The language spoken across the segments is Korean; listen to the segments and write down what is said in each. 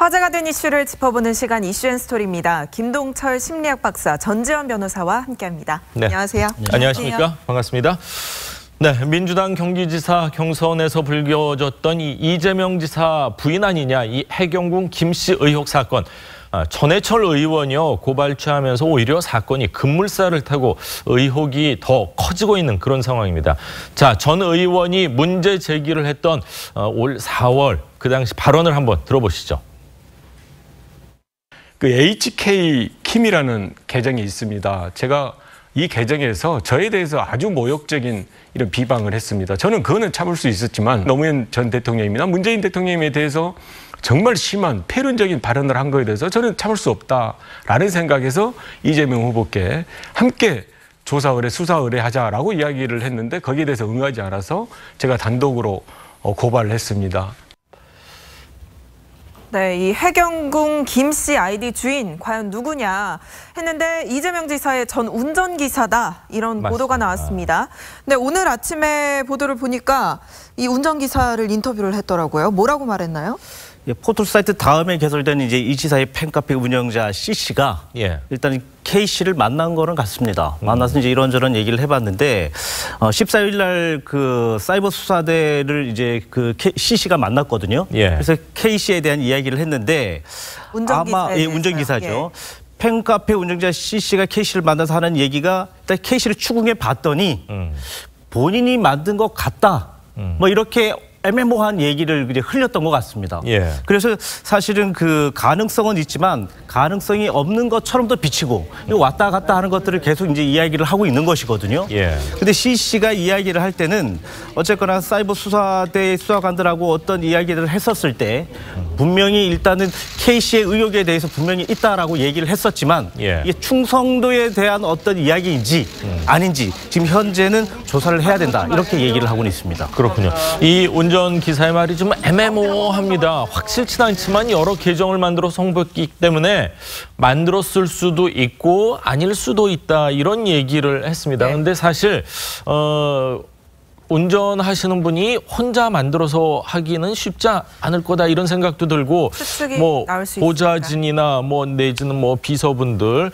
화제가 된 이슈를 짚어보는 시간 이슈앤스토리입니다. 김동철 심리학 박사, 전지현 변호사와 함께합니다. 네. 안녕하세요. 안녕하십니까? 반갑습니다. 네, 민주당 경기지사 경선에서 불거졌던 이 이재명 지사 부인 아니냐, 이 해경궁 김씨 의혹 사건. 전해철 의원이요, 고발 취하면서 오히려 사건이 급물살을 타고 의혹이 더 커지고 있는 그런 상황입니다. 자, 전 의원이 문제 제기를 했던 올 4월 그 당시 발언을 한번 들어보시죠. 그 HK킴이라는 계정이 있습니다. 제가 이 계정에서 저에 대해서 아주 모욕적인 이런 비방을 했습니다. 저는 그거는 참을 수 있었지만 노무현 전 대통령이나 문재인 대통령에 대해서 정말 심한 폐륜적인 발언을 한 거에 대해서 저는 참을 수 없다라는 생각에서 이재명 후보께 함께 조사 의뢰, 수사 의뢰하자라고 이야기를 했는데 거기에 대해서 응하지 않아서 제가 단독으로 고발을 했습니다. 네, 이 해경궁 김씨 아이디 주인 과연 누구냐 했는데 이재명 지사의 전 운전기사다 이런 맞습니다. 보도가 나왔습니다. 근데 오늘 아침에 보도를 보니까 이 운전기사를 인터뷰를 했더라고요. 뭐라고 말했나요? 포털 사이트 다음에 개설된 이제 이 지사의 팬카페 운영자 C씨가 일단 K씨를 만난 거는 같습니다. 만나서 이제 이런저런 얘기를 해봤는데 14일 날 그 사이버 수사대를 이제 그 C씨가 만났거든요. 그래서 K씨에 대한 이야기를 했는데 아마 운전기사죠. 팬카페 운영자 C씨가 K씨를 만나서 하는 얘기가 일단 K씨를 추궁해 봤더니 본인이 만든 것 같다. 뭐 이렇게 애매모호한 얘기를 이제 흘렸던 것 같습니다. 그래서 사실은 그 가능성은 있지만 가능성이 없는 것처럼도 비치고 왔다 갔다 하는 것들을 계속 이제 이야기를 하고 있는 것이거든요. 근데 C씨가 이야기를 할 때는 어쨌거나 사이버 수사대 수사관들하고 어떤 이야기를 했었을 때 분명히 일단은 K씨의 의혹에 대해서 분명히 있다라고 얘기를 했었지만 이게 충성도에 대한 어떤 이야기인지 아닌지 지금 현재는 조사를 해야 된다 이렇게 얘기를 하고는 있습니다. 그렇군요. 이 운전기사의 말이 좀 애매모호합니다. 확실치는 않지만 여러 계정을 만들어 홍보했기 때문에 만들었을 수도 있고 아닐 수도 있다 이런 얘기를 했습니다. 그런데 사실 운전하시는 분이 혼자 만들어서 하기는 쉽지 않을 거다 이런 생각도 들고 뭐 보좌진이나 뭐 내지는 뭐 비서분들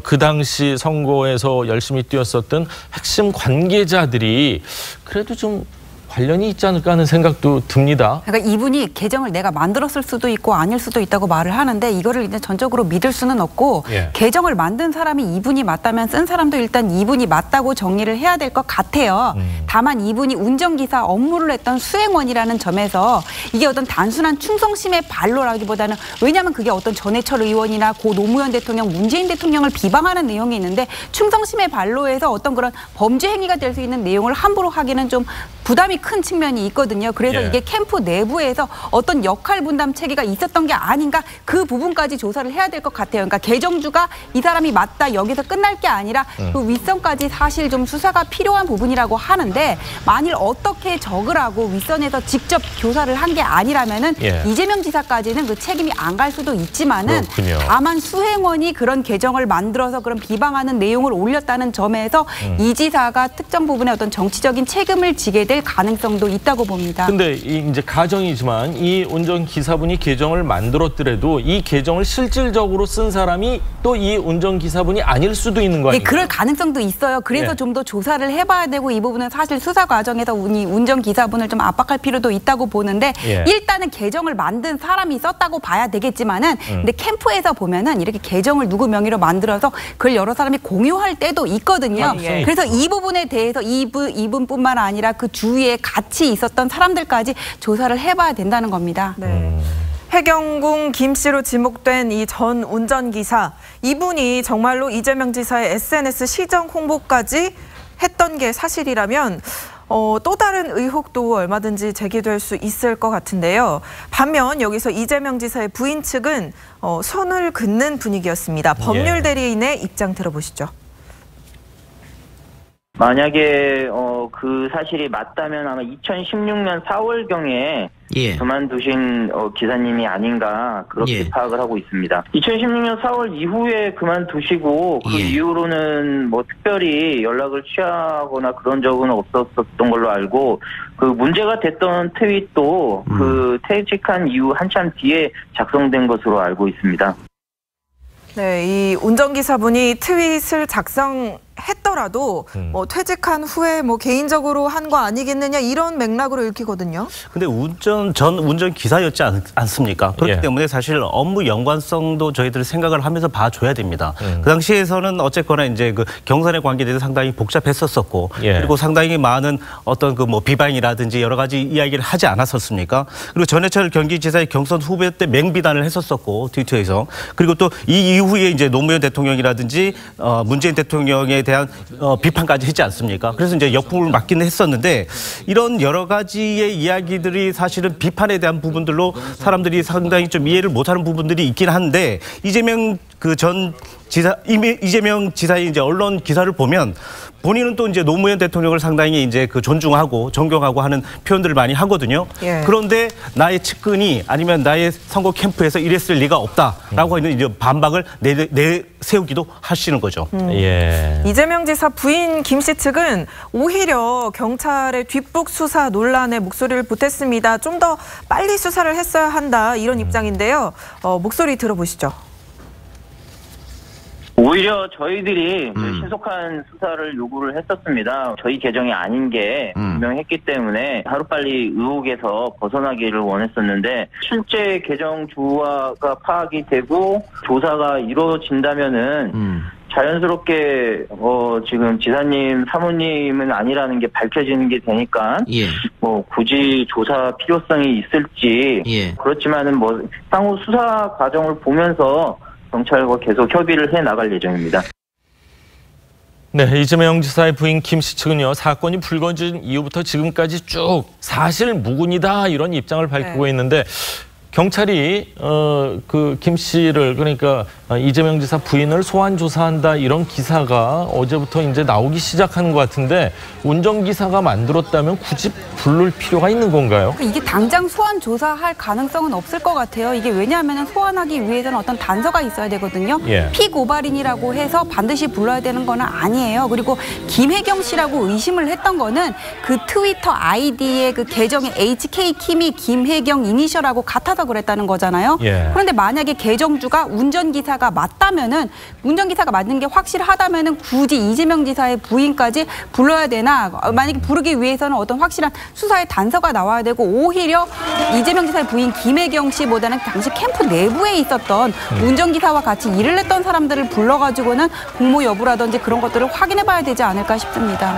그 당시 선거에서 열심히 뛰었었던 핵심 관계자들이 그래도 좀 관련이 있지 않을까 하는 생각도 듭니다. 그러니까 이분이 계정을 내가 만들었을 수도 있고 아닐 수도 있다고 말을 하는데 이거를 이제 전적으로 믿을 수는 없고 계정을 만든 사람이 이분이 맞다면 쓴 사람도 일단 이분이 맞다고 정리를 해야 될 것 같아요. 다만 이분이 운전기사 업무를 했던 수행원이라는 점에서 이게 어떤 단순한 충성심의 발로라기보다는 왜냐하면 그게 어떤 전해철 의원이나 고 노무현 대통령, 문재인 대통령을 비방하는 내용이 있는데 충성심의 발로에서 어떤 그런 범죄 행위가 될 수 있는 내용을 함부로 하기는 좀 부담이 큰 측면이 있거든요. 그래서 이게 캠프 내부에서 어떤 역할 분담 체계가 있었던 게 아닌가 그 부분까지 조사를 해야 될 것 같아요. 그러니까 계정주가 이 사람이 맞다 여기서 끝날 게 아니라 그 윗선까지 사실 좀 수사가 필요한 부분이라고 하는데 만일 어떻게 적을 하고 윗선에서 직접 조사를 한 게 아니라면은 이재명 지사까지는 그 책임이 안 갈 수도 있지만은 다만 수행원이 그런 계정을 만들어서 그런 비방하는 내용을 올렸다는 점에서 이 지사가 특정 부분에 어떤 정치적인 책임을 지게 될 가능성도 있다고 봅니다. 근데 이제 가정이지만 이 운전기사분이 계정을 만들었더라도 이 계정을 실질적으로 쓴 사람이 또 이 운전기사분이 아닐 수도 있는 거 아니에요? 그럴 가능성도 있어요. 그래서 좀 더 조사를 해봐야 되고 이 부분은 사실 수사 과정에서 이 운전기사분을 좀 압박할 필요도 있다고 보는데 일단은 계정을 만든 사람이 썼다고 봐야 되겠지만은 근데 캠프에서 보면은 이렇게 계정을 누구 명의로 만들어서 그걸 여러 사람이 공유할 때도 있거든요. 그래서 이 부분에 대해서 이분뿐만 아니라 그 주위에 같이 있었던 사람들까지 조사를 해봐야 된다는 겁니다. 해경궁 김씨로 지목된 이 전 운전기사, 이분이 정말로 이재명 지사의 SNS 시정 홍보까지 했던 게 사실이라면 또 다른 의혹도 얼마든지 제기될 수 있을 것 같은데요. 반면 여기서 이재명 지사의 부인 측은 선을 긋는 분위기였습니다. 법률 대리인의 입장 들어보시죠. 만약에 그 사실이 맞다면 아마 2016년 4월경에 그만두신 기사님이 아닌가 그렇게 파악을 하고 있습니다. 2016년 4월 이후에 그만두시고 그 이후로는 뭐 특별히 연락을 취하거나 그런 적은 없었던 걸로 알고 그 문제가 됐던 트윗도 그 퇴직한 이후 한참 뒤에 작성된 것으로 알고 있습니다. 네, 이 운전기사분이 트윗을 작성했더라도 뭐 퇴직한 후에 뭐 개인적으로 한 거 아니겠느냐 이런 맥락으로 읽히거든요. 근데 전 운전기사였지 않습니까? 그렇기 때문에 사실 업무 연관성도 저희들이 생각을 하면서 봐줘야 됩니다. 그 당시에서는 어쨌거나 이제 그 경선에 관계돼서 상당히 복잡했었고 그리고 상당히 많은 어떤 그 뭐 비방이라든지 여러 가지 이야기를 하지 않았었습니까? 그리고 전해철 경기지사의 경선 후보 때 맹비난을 했었었고 트위터에서 그리고 또 이 이후에 이제 노무현 대통령이라든지 문재인 대통령에 대한 비판까지 했지 않습니까? 그래서 이제 역풍을 맞기는 했었는데 이런 여러 가지의 이야기들이 사실은 비판에 대한 부분들로 사람들이 상당히 좀 이해를 못하는 부분들이 있긴 한데 이재명 지사의 이제 언론 기사를 보면 본인은 또 이제 노무현 대통령을 상당히 이제 그 존중하고 존경하고 하는 표현들을 많이 하거든요. 그런데 나의 측근이 아니면 나의 선거 캠프에서 이랬을 리가 없다라고 하는 이제 반박을 내세우기도 하시는 거죠. 이재명 지사 부인 김 씨 측은 오히려 경찰의 뒷북 수사 논란에 목소리를 보탰습니다. 좀 더 빨리 수사를 했어야 한다 이런 입장인데요. 목소리 들어보시죠. 오히려 저희들이 신속한 수사를 요구를 했었습니다. 저희 계정이 아닌 게 분명했기 때문에 하루빨리 의혹에서 벗어나기를 원했었는데 실제 계정 주화가 파악이 되고 조사가 이루어진다면은 자연스럽게 지금 지사님 사모님은 아니라는 게 밝혀지는 게 되니까 뭐 굳이 조사 필요성이 있을지 그렇지만은 뭐 향후 수사 과정을 보면서 경찰과 계속 협의를 해 나갈 예정입니다. 네, 이재명 지사의 부인 김 씨 측은요, 사건이 불거진 이후부터 지금까지 쭉 사실 무근이다 이런 입장을 밝히고 있는데 경찰이 그 김 씨를 그러니까 이재명 지사 부인을 소환 조사한다 이런 기사가 어제부터 이제 나오기 시작하는 것 같은데 운전기사가 만들었다면 굳이 부를 필요가 있는 건가요? 이게 당장 소환 조사할 가능성은 없을 것 같아요. 이게 왜냐하면 소환하기 위해서는 어떤 단서가 있어야 되거든요. 피고발인이라고 해서 반드시 불러야 되는 건 아니에요. 그리고 김혜경 씨라고 의심을 했던 거는 그 트위터 아이디의 그 계정의 HK킴이 김혜경 이니셜하고 같아서 그랬다는 거잖아요. 그런데 만약에 계정주가 운전기사가 맞다면은 운전기사가 맞는 게 확실하다면은 굳이 이재명 지사의 부인까지 불러야 되나? 만약에 부르기 위해서는 어떤 확실한 수사의 단서가 나와야 되고 오히려 이재명 지사의 부인 김혜경 씨보다는 당시 캠프 내부에 있었던 운전기사와 같이 일을 했던 사람들을 불러가지고는 공모 여부라든지 그런 것들을 확인해봐야 되지 않을까 싶습니다.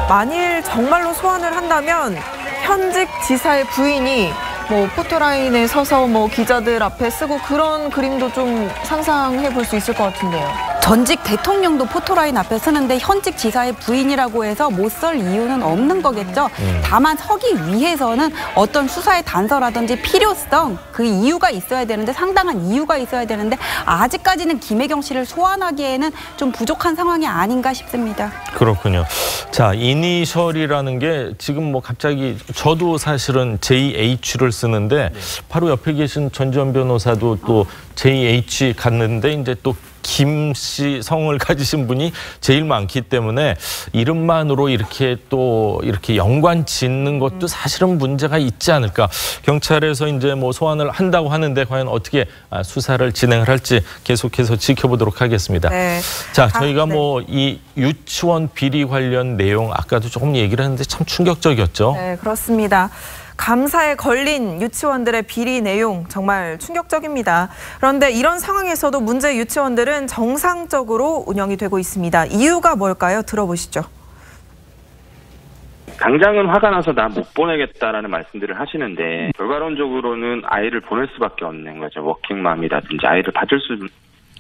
만일 정말로 소환을 한다면 현직 지사의 부인이 뭐 포토라인에 서서 뭐 기자들 앞에 쓰고 그런 그림도 좀 상상해 볼 수 있을 것 같은데요. 전직 대통령도 포토라인 앞에 서는데 현직 지사의 부인이라고 해서 못 설 이유는 없는 거겠죠. 다만 서기 위해서는 어떤 수사의 단서라든지 필요성, 그 이유가 있어야 되는데 상당한 이유가 있어야 되는데 아직까지는 김혜경 씨를 소환하기에는 좀 부족한 상황이 아닌가 싶습니다. 그렇군요. 자, 이니셜이라는 게 지금 뭐 갑자기 저도 사실은 JH를 쓰는데 바로 옆에 계신 전지현 변호사도 또 JH 갔는데 이제 또 김 씨 성을 가지신 분이 제일 많기 때문에 이름만으로 이렇게 또 이렇게 연관 짓는 것도 사실은 문제가 있지 않을까. 경찰에서 이제 뭐 소환을 한다고 하는데 과연 어떻게 수사를 진행을 할지 계속해서 지켜보도록 하겠습니다. 자, 저희가 뭐 이 유치원 비리 관련 내용 아까도 조금 얘기를 했는데 참 충격적이었죠. 네, 그렇습니다. 감사에 걸린 유치원들의 비리 내용 정말 충격적입니다. 그런데 이런 상황에서도 문제 유치원들은 정상적으로 운영이 되고 있습니다. 이유가 뭘까요? 들어보시죠. 당장은 화가 나서 나 못 보내겠다라는 말씀들을 하시는데 결과론적으로는 아이를 보낼 수밖에 없는 거죠. 워킹맘이라든지 아이를 봐줄 수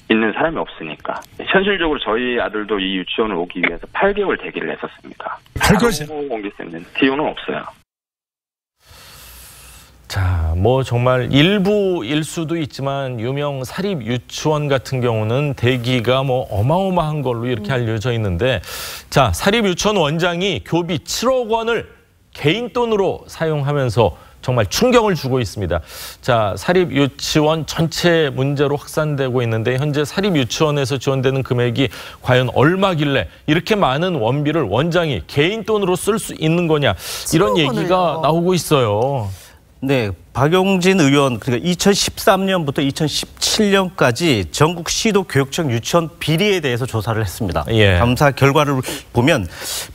있는 사람이 없으니까. 현실적으로 저희 아들도 이 유치원을 오기 위해서 8개월 대기를 했었습니다. 바로 공개했는데 이유는 없어요. 자, 뭐 정말 일부일 수도 있지만 유명 사립 유치원 같은 경우는 대기가 뭐 어마어마한 걸로 이렇게 알려져 있는데, 자, 사립 유치원 원장이 교비 7억 원을 개인 돈으로 사용하면서 정말 충격을 주고 있습니다. 자, 사립 유치원 전체 문제로 확산되고 있는데, 현재 사립 유치원에서 지원되는 금액이 과연 얼마길래 이렇게 많은 원비를 원장이 개인 돈으로 쓸 수 있는 거냐, 이런 얘기가 나오고 있어요. 네, 박용진 의원, 그러니까 2013년부터 2017년까지 전국 시도 교육청 유치원 비리에 대해서 조사를 했습니다. 예. 감사 결과를 보면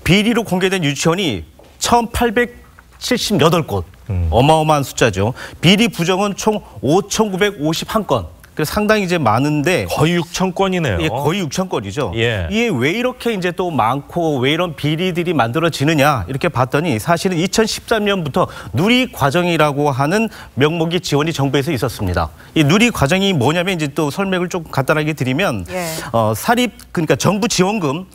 비리로 공개된 유치원이 1,878곳, 어마어마한 숫자죠. 비리 부정은 총 5,951건. 그래서 상당히 이제 많은데 거의 6천 건이네요. 예, 거의 6천 건이죠. 예. 이게 왜 이렇게 이제 또 많고 왜 이런 비리들이 만들어지느냐 이렇게 봤더니, 사실은 2013년부터 누리 과정이라고 하는 명목의 지원이 정부에서 있었습니다. 이 누리 과정이 뭐냐면, 이제 또 설명을 좀 간단하게 드리면, 사립, 그러니까 정부 지원금,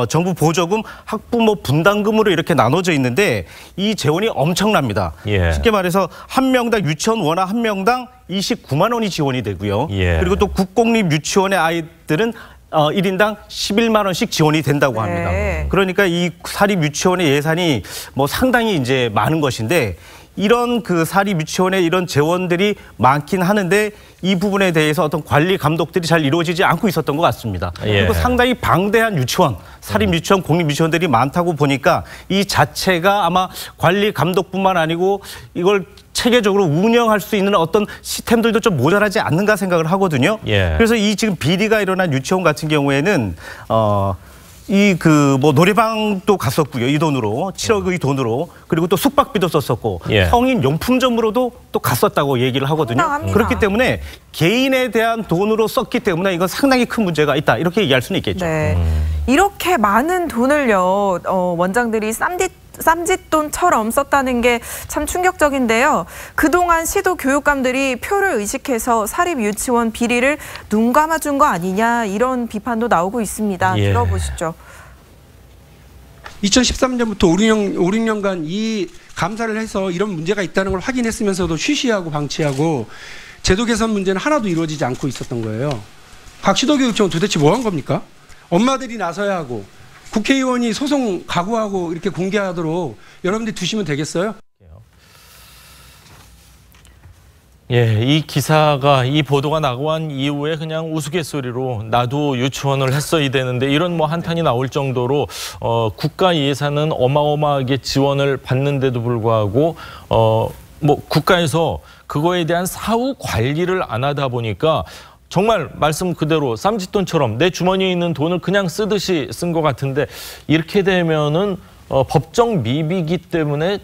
정부 보조금, 학부모 분담금으로 이렇게 나눠져 있는데 이 재원이 엄청납니다. 예. 쉽게 말해서 한 명당 유치원 원화 한 명당 29만 원이 지원이 되고요. 예. 그리고 또 국공립 유치원의 아이들은 1인당 11만 원씩 지원이 된다고 합니다. 네. 그러니까 이 사립 유치원의 예산이 뭐 상당히 이제 많은 것인데, 이런 그 사립 유치원에 이런 재원들이 많긴 하는데 이 부분에 대해서 어떤 관리 감독들이 잘 이루어지지 않고 있었던 것 같습니다. 예. 그리고 상당히 방대한 유치원, 사립 유치원, 공립 유치원들이 많다고 보니까 이 자체가 아마 관리 감독뿐만 아니고 이걸 체계적으로 운영할 수 있는 어떤 시스템들도 좀 모자라지 않는가 생각을 하거든요. 예. 그래서 이 지금 비리가 일어난 유치원 같은 경우에는 이 그 뭐 노래방도 갔었고요, 이 돈으로 7억의 돈으로. 그리고 또 숙박비도 썼었고, 예. 성인 용품점으로도 또 갔었다고 얘기를 하거든요. 황당합니다. 그렇기 때문에 개인에 대한 돈으로 썼기 때문에 이건 상당히 큰 문제가 있다, 이렇게 얘기할 수는 있겠죠. 네. 이렇게 많은 돈을요, 원장들이 쌈짓돈처럼 썼다는 게 참 충격적인데요. 그동안 시도 교육감들이 표를 의식해서 사립 유치원 비리를 눈 감아준 거 아니냐, 이런 비판도 나오고 있습니다. 예. 들어보시죠. 2013년부터 5, 6년간 이 감사를 해서 이런 문제가 있다는 걸 확인했으면서도 쉬쉬하고 방치하고 제도 개선 문제는 하나도 이루어지지 않고 있었던 거예요. 각 시도교육청은 도대체 뭐 한 겁니까? 엄마들이 나서야 하고 국회의원이 소송 각오하고 이렇게 공개하도록 여러분들이 두시면 되겠어요? 예, 이 기사가, 이 보도가 나고 한 이후에 그냥 우스갯소리로 나도 유치원을 했어야 되는데, 이런 뭐 한탄이 나올 정도로 국가 예산은 어마어마하게 지원을 받는데도 불구하고 뭐 국가에서 그거에 대한 사후 관리를 안 하다 보니까 정말 말씀 그대로 쌈짓돈처럼 내 주머니에 있는 돈을 그냥 쓰듯이 쓴 것 같은데, 이렇게 되면은 법정 미비기 때문에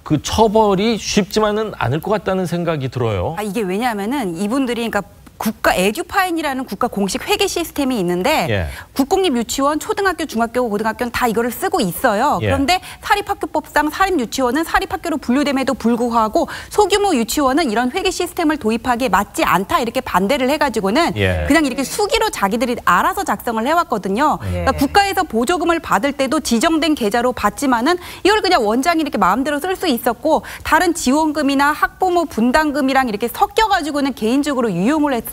그 처벌이 쉽지만은 않을 것 같다는 생각이 들어요. 이게 왜냐하면은 이분들이, 그러니까 국가 에듀파인이라는 국가 공식 회계 시스템이 있는데, 예. 국공립 유치원, 초등학교, 중학교, 고등학교는 다 이거를 쓰고 있어요. 예. 그런데 사립학교법상 사립 유치원은 사립학교로 분류됨에도 불구하고 소규모 유치원은 이런 회계 시스템을 도입하기에 맞지 않다, 이렇게 반대를 해가지고는 예. 그냥 이렇게 수기로 자기들이 알아서 작성을 해왔거든요. 그러니까 국가에서 보조금을 받을 때도 지정된 계좌로 받지만은 이걸 그냥 원장이 이렇게 마음대로 쓸 수 있었고, 다른 지원금이나 학부모 분담금이랑 이렇게 섞여가지고는 개인적으로 유용을 했었고,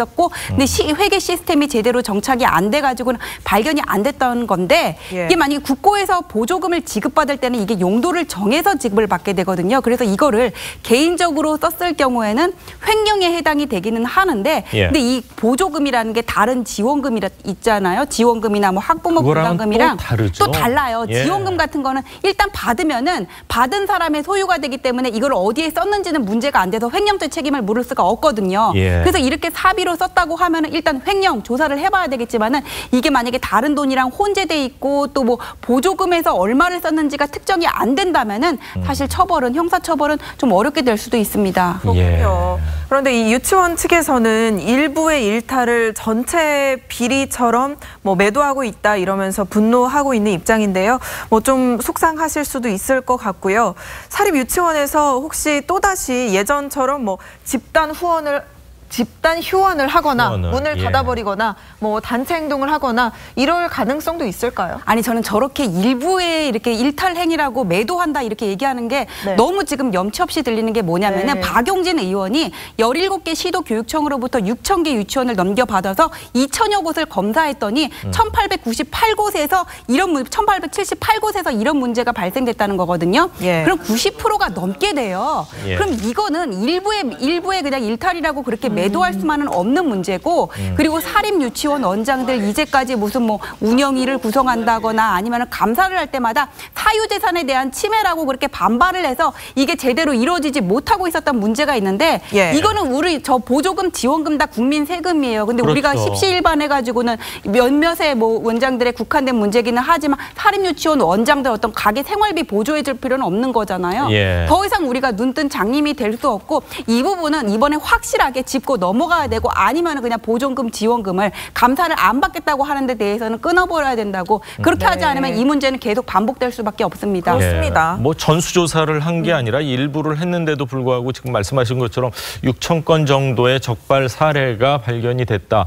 근데 회계 시스템이 제대로 정착이 안 돼가지고는 발견이 안 됐던 건데, 이게 만약에 국고에서 보조금을 지급받을 때는 이게 용도를 정해서 지급을 받게 되거든요. 그래서 이거를 개인적으로 썼을 경우에는 횡령에 해당이 되기는 하는데, 근데 이 보조금이라는 게 다른 지원금이 있잖아요. 지원금이나 뭐 학부모 분담금이랑 또 달라요. 예. 지원금 같은 거는 일단 받으면은 받은 사람의 소유가 되기 때문에 이걸 어디에 썼는지는 문제가 안 돼서 횡령죄 책임을 물을 수가 없거든요. 예. 그래서 이렇게 사비로 썼다고 하면은 일단 횡령 조사를 해봐야 되겠지만은, 이게 만약에 다른 돈이랑 혼재돼 있고 또 뭐 보조금에서 얼마를 썼는지가 특정이 안 된다면은 사실 처벌은, 형사처벌은 좀 어렵게 될 수도 있습니다. 그렇군요. 그런데 이 유치원 측에서는 일부의 일탈을 전체 비리처럼 뭐 매도하고 있다, 이러면서 분노하고 있는 입장인데요. 뭐 좀 속상하실 수도 있을 것 같고요. 사립 유치원에서 혹시 또다시 예전처럼 뭐 집단 후원을 집단 휴원을 하거나 문을 예. 닫아버리거나 뭐 단체 행동을 하거나 이럴 가능성도 있을까요? 아니 저는 저렇게 일부의 이렇게 일탈 행위라고 매도한다 이렇게 얘기하는 게 네. 너무 지금 염치 없이 들리는 게 뭐냐면은 네. 박용진 의원이 17개 시도교육청으로부터 6,000개 유치원을 넘겨받아서 2,000여 곳을 검사했더니 1,898곳에서 1,878곳에서 이런 문제가 발생됐다는 거거든요. 예. 그럼 90%가 넘게 돼요. 예. 그럼 이거는 일부의 그냥 일탈이라고 그렇게 매도할 수만은 없는 문제고 그리고 사립 유치원 원장들 이제까지 무슨 뭐 운영위를 구성한다거나 아니면 감사를 할 때마다 사유재산에 대한 침해라고 그렇게 반발을 해서 이게 제대로 이루어지지 못하고 있었던 문제가 있는데 예. 이거는 우리 저 보조금 지원금 다 국민 세금이에요. 근데 그렇죠. 우리가 십시일반해가지고는 몇몇의 뭐 원장들의 국한된 문제기는 하지만 사립 유치원 원장들 어떤 가게 생활비 보조해 줄 필요는 없는 거잖아요. 예. 더 이상 우리가 눈뜬 장님이 될 수 없고 이 부분은 이번에 확실하게 짚고 넘어가야 되고 아니면 그냥 보존금 지원금을 감사를 안 받겠다고 하는 데 대해서는 끊어버려야 된다고 그렇게 하지 않으면 이 문제는 계속 반복될 수밖에 없습니다. 그렇습니다. 뭐 전수조사를 한 게 아니라 일부를 했는데도 불구하고 지금 말씀하신 것처럼 6천 건 정도의 적발 사례가 발견이 됐다.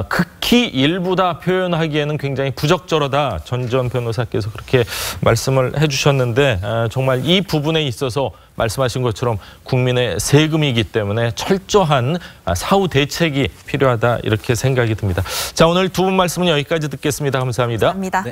극히 일부다 표현하기에는 굉장히 부적절하다. 전 변호사께서 그렇게 말씀을 해주셨는데 정말 이 부분에 있어서 말씀하신 것처럼 국민의 세금이기 때문에 철저한 사후 대책이 필요하다 이렇게 생각이 듭니다. 자, 오늘 두 분 말씀은 여기까지 듣겠습니다. 감사합니다. 감사합니다. 네.